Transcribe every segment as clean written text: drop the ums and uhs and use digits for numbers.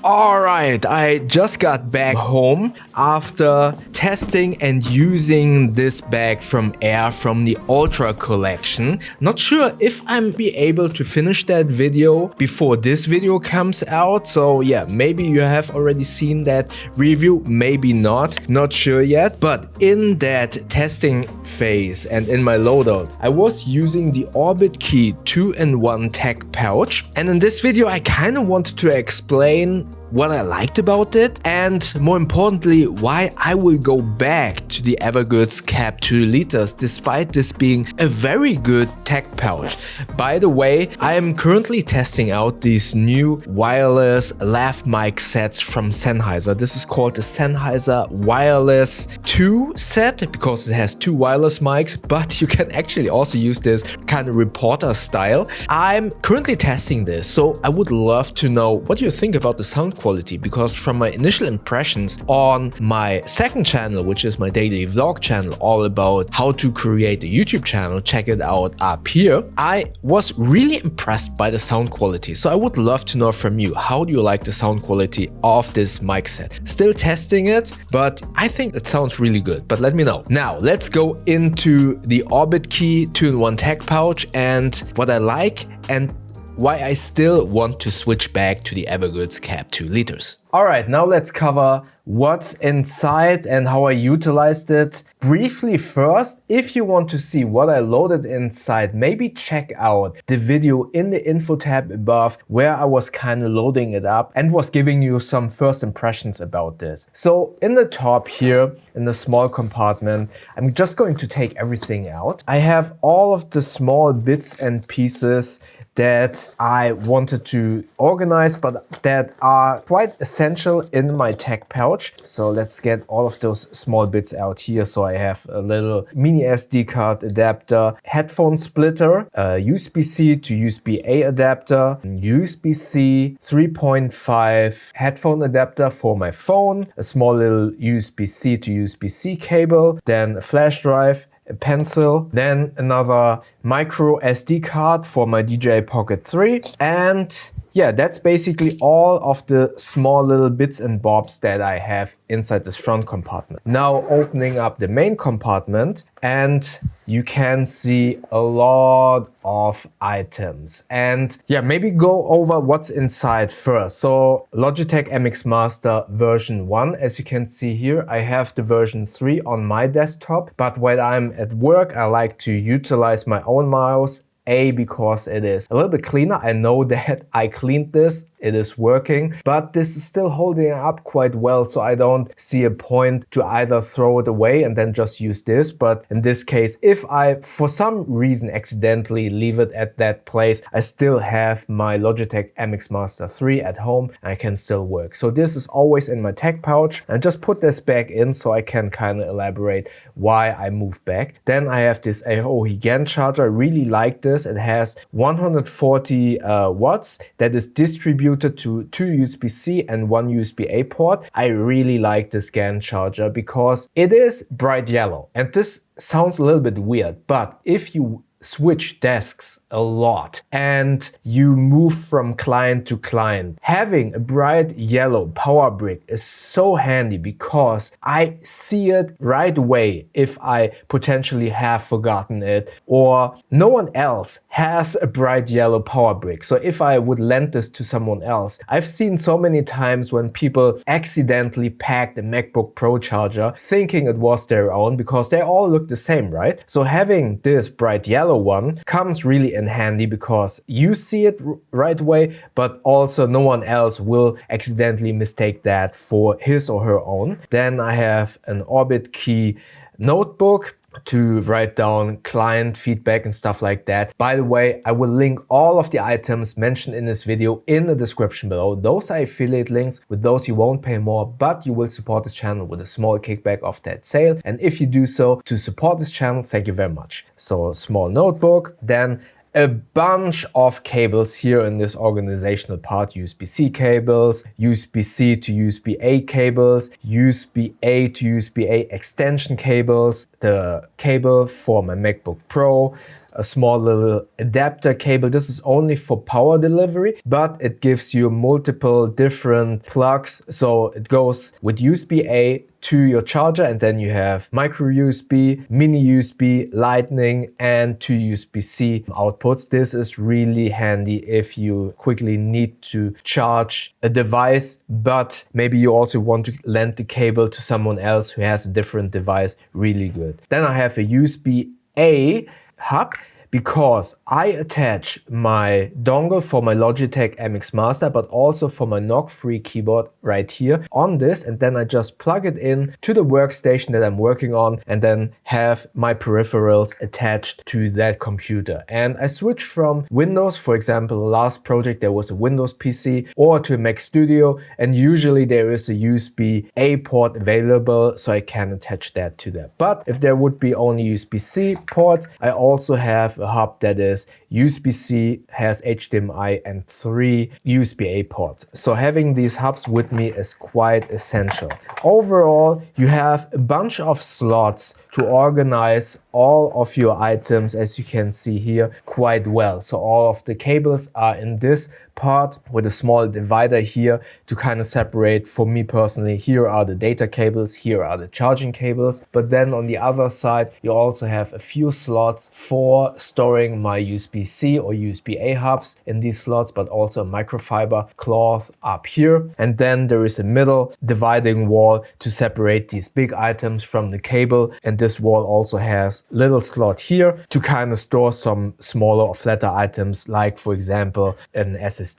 Alright, I just got back home after testing and using this bag from Air from the Ultra collection. Not sure if I'm be able to finish that video before this video comes out, so yeah, maybe you have already seen that review, maybe not sure yet. But in that testing phase and in my loadout, I was using the Orbitkey 2-in-1 tech pouch, and in this video I kind of wanted to explain what I liked about it, and more importantly, why I will go back to the Evergoods CAP2 liters despite this being a very good tech pouch. By the way, I am currently testing out these new wireless lav mic sets from Sennheiser. This is called the Sennheiser Wireless 2 set because it has two wireless mics, but you can actually also use this kind of reporter style. I'm currently testing this, so I would love to know what you think about the sound quality, because from my initial impressions on my second channel, which is my daily vlog channel all about how to create a YouTube channel, check it out up here, I was really impressed by the sound quality. So I would love to know from you, how do you like the sound quality of this mic set? Still testing it, but I think it sounds really good, but let me know. Now let's go into the Orbitkey 2-in-1 tech pouch and what I like and why I still want to switch back to the Evergoods CAP2 liters. Alright, now let's cover what's inside and how I utilized it. Briefly first, if you want to see what I loaded inside, maybe check out the video in the info tab above where I was kind of loading it up and was giving you some first impressions about this. So in the top here, in the small compartment, I'm just going to take everything out. I have all of the small bits and pieces that I wanted to organize, but that are quite essential in my tech pouch. So let's get all of those small bits out here. So I have a little mini SD card adapter, headphone splitter, USB-C to USB-A adapter, USB-C 3.5 headphone adapter for my phone, a small little USB-C to USB-C cable, then a flash drive, a pencil, then another micro SD card for my DJI Pocket 3, and yeah, that's basically all of the small little bits and bobs that I have inside this front compartment. Now opening up the main compartment, and you can see a lot of items. And yeah, maybe go over what's inside first. So Logitech MX Master version 1, as you can see here, I have the version 3 on my desktop, but when I'm at work, I like to utilize my own mouse. Because it is a little bit cleaner. I know that I cleaned this, it is working, but this is still holding up quite well, so I don't see a point to either throw it away and then just use this. But in this case, if I for some reason accidentally leave it at that place, I still have my Logitech MX Master 3 at home and I can still work. So this is always in my tech pouch, and just put this back in so I can kind of elaborate why I moved back. Then I have this Aohi GAN Charger. I really like this. It has 140 watts that is distributed to two USB-C and one USB-A port. I really like this GAN charger because it is bright yellow, and this sounds a little bit weird, but if you switch desks a lot and you move from client to client, having a bright yellow power brick is so handy because I see it right away if I potentially have forgotten it or no one else has a bright yellow power brick. So if I would lend this to someone else, I've seen so many times when people accidentally packed a MacBook Pro charger thinking it was their own because they all look the same, right? So having this bright yellow one comes really in handy because you see it right away, but also no one else will accidentally mistake that for his or her own. Then I have an Orbitkey Notebook to write down client feedback and stuff like that. By the way, I will link all of the items mentioned in this video in the description below. Those are affiliate links. With those you won't pay more, but you will support this channel with a small kickback of that sale. And if you do so to support this channel, thank you very much. So a small notebook, then a bunch of cables here in this organizational part. USB-C cables, USB-C to USB-A cables, USB-A to USB-A extension cables, the cable for my MacBook Pro, a small little adapter cable. This is only for power delivery, but it gives you multiple different plugs. So it goes with USB-A to your charger, and then you have micro USB, mini USB, lightning, and two USB-C outputs. This is really handy if you quickly need to charge a device, but maybe you also want to lend the cable to someone else who has a different device. Really good. Then I have a USB-A hub, because I attach my dongle for my Logitech MX Master, but also for my knock-free keyboard right here on this, and then I just plug it in to the workstation that I'm working on, and then have my peripherals attached to that computer. And I switch from Windows, for example, the last project there was a Windows PC, or to a Mac Studio, and usually there is a USB-A port available, so I can attach that to that. But if there would be only USB-C ports, I also have a hub that is USB-C, has HDMI, and 3 USB-A ports. So having these hubs with me is quite essential. Overall, you have a bunch of slots to organize all of your items, as you can see here, quite well. So all of the cables are in this part with a small divider here to kind of separate. For me personally, here are the data cables, here are the charging cables. But then on the other side, you also have a few slots for storing my USB-C or USB-A hubs in these slots, but also a microfiber cloth up here. And then there is a middle dividing wall to separate these big items from the cable. And this wall also has little slot here to kind of store some smaller or flatter items, like for example an SSD.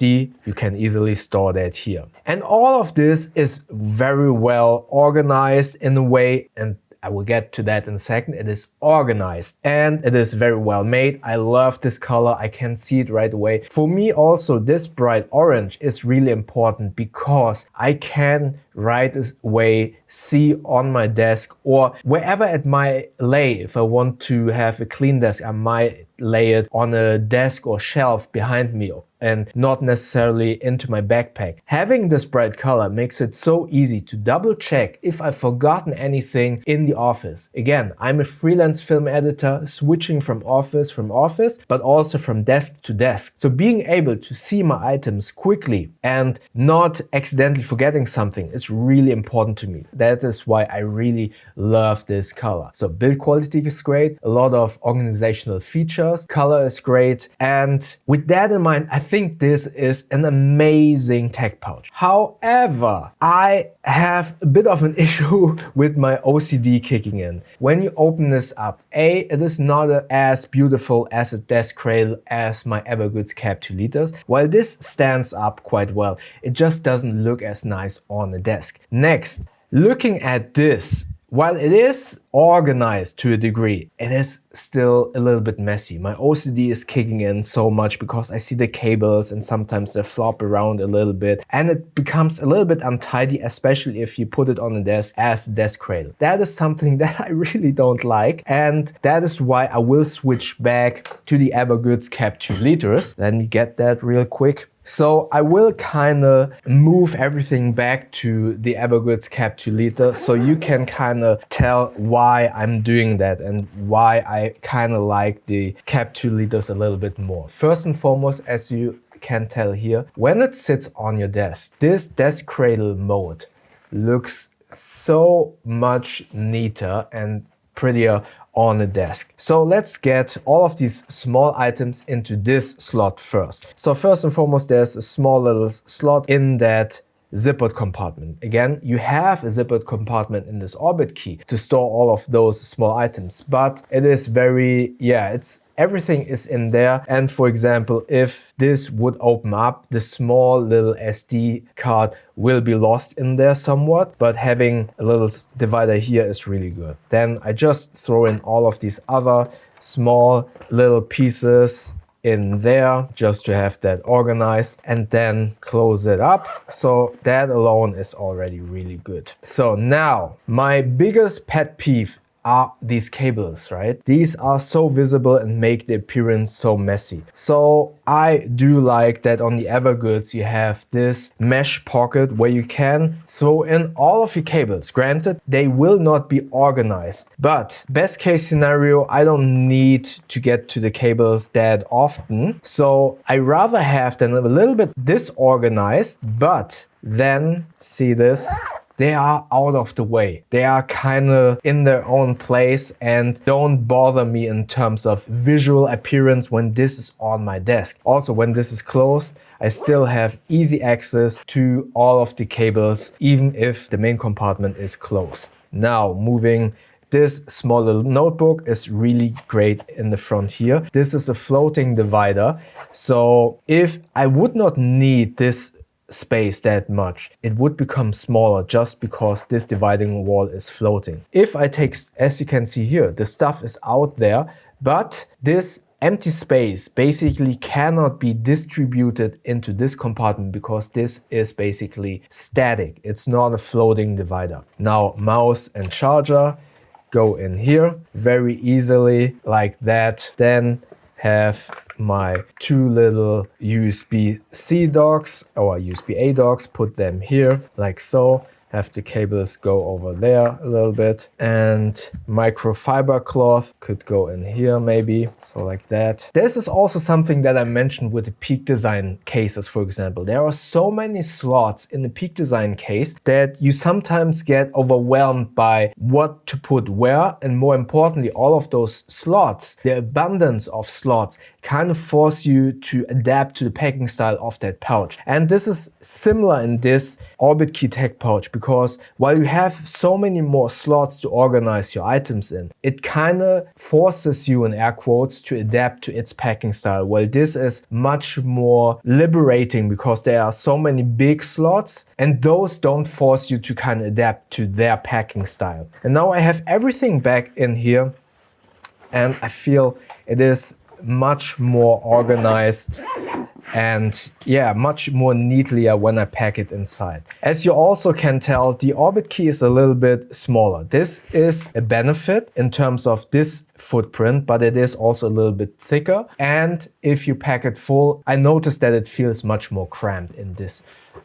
You can easily store that here. And all of this is very well organized in a way, and I will get to that in a second. It is organized and it is very well made. I love this color. I can see it right away. For me also, this bright orange is really important because I can right away see on my desk or wherever it might lay. If I want to have a clean desk, I might lay it on a desk or shelf behind me and not necessarily into my backpack. Having this bright color makes it so easy to double check if I've forgotten anything in the office. Again, I'm a freelance film editor, switching from office, but also from desk to desk. So being able to see my items quickly and not accidentally forgetting something is really important to me. That is why I really love this color. So build quality is great, a lot of organizational features, color is great, and with that in mind, I think this is an amazing tech pouch. However, I have a bit of an issue with my OCD kicking in. When you open this up, it is not as beautiful as a desk cradle as my Evergoods CAP2 liters. While this stands up quite well, it just doesn't look as nice on a desk. Next, looking at this, while it is organized to a degree, it is still a little bit messy. My OCD is kicking in so much because I see the cables and sometimes they flop around a little bit and it becomes a little bit untidy, especially if you put it on the desk as a desk cradle. That is something that I really don't like, and that is why I will switch back to the Evergoods CAP2 liters. Let me get that real quick. So I will kind of move everything back to the Evergoods CAP2 liter so you can kind of tell why I'm doing that and why I kind of like the CAP2 liters a little bit more. First and foremost, as you can tell here, when it sits on your desk, this desk cradle mode looks so much neater and prettier on the desk. So let's get all of these small items into this slot first. So first and foremost, there's a small little slot in that zippered compartment. Again, you have a zippered compartment in this Orbitkey to store all of those small items, but it is very, everything is in there. And for example, if this would open up, the small little SD card will be lost in there somewhat, but having a little divider here is really good. Then I just throw in all of these other small little pieces in there just to have that organized and then close it up. So that alone is already really good. So now my biggest pet peeve are these cables, right? These are so visible and make the appearance so messy. So I do like that on the Evergoods you have this mesh pocket where you can throw in all of your cables. Granted, they will not be organized, but best case scenario, I don't need to get to the cables that often. So I rather have them a little bit disorganized, but then see this? They are out of the way. They are kind of in their own place and don't bother me in terms of visual appearance when this is on my desk. Also, when this is closed, I still have easy access to all of the cables, even if the main compartment is closed. Now, moving this small little notebook is really great in the front here. This is a floating divider. So if I would not need this space that much, it would become smaller just because this dividing wall is floating. If I take, as you can see here, the stuff is out there, but this empty space basically cannot be distributed into this compartment because this is basically static. It's not a floating divider. Now, mouse and charger go in here very easily like that. Then have my two little USB-C docks or USB-A docks, put them here like so. Have the cables go over there a little bit, and microfiber cloth could go in here maybe, so like that. This is also something that I mentioned with the Peak Design cases, for example. There are so many slots in the Peak Design case that you sometimes get overwhelmed by what to put where, and more importantly, all of those slots, the abundance of slots, kind of force you to adapt to the packing style of that pouch. And this is similar in this Orbitkey Tech pouch, because while you have so many more slots to organize your items in, it kind of forces you, in air quotes, to adapt to its packing style. While this is much more liberating because there are so many big slots and those don't force you to kind of adapt to their packing style. And now I have everything back in here and I feel it is much more organized and yeah, much more neatlier when I pack it inside. As you also can tell, the Orbitkey is a little bit smaller. This is a benefit in terms of this footprint, but it is also a little bit thicker. And if you pack it full, I noticed that it feels much more cramped in this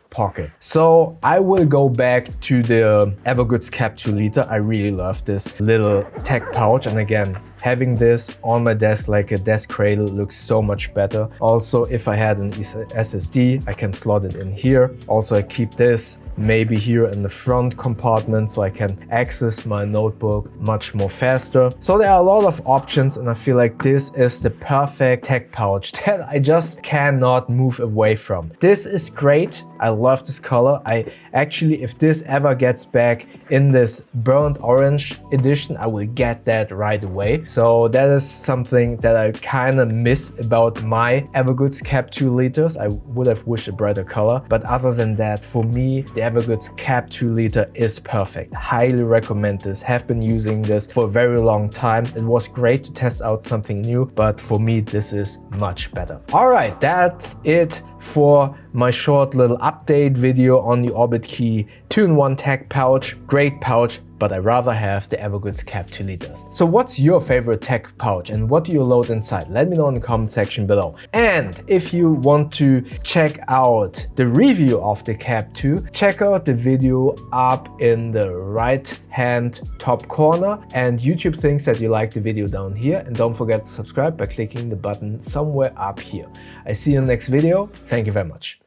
pocket. So I will go back to the Evergoods CAP2 liter. I really love this little tech pouch, and again, having this on my desk like a desk cradle looks so much better. Also, if I had an SSD, I can slot it in here. Also, I keep this maybe here in the front compartment so I can access my notebook much more faster. So there are a lot of options, and I feel like this is the perfect tech pouch that I just cannot move away from. This is great. I love this color. I actually, if this ever gets back in this burnt orange edition, I will get that right away. So that is something that I kind of miss about my Evergoods CAP2 liters. I would have wished a brighter color, but other than that, for me, the Evergoods CAP2 liter is perfect. Highly recommend this. Have been using this for a very long time. It was great to test out something new, but for me, this is much better. All right, that's it for my short little update video on the Orbitkey 2-in-1 tech pouch. Great pouch, but I rather have the Evergoods CAP2 liters. So what's your favorite tech pouch and what do you load inside? Let me know in the comment section below. And if you want to check out the review of the CAP2, check out the video up in the right hand top corner, and YouTube thinks that you like the video down here, and don't forget to subscribe by clicking the button somewhere up here. I see you in the next video. Thank you very much.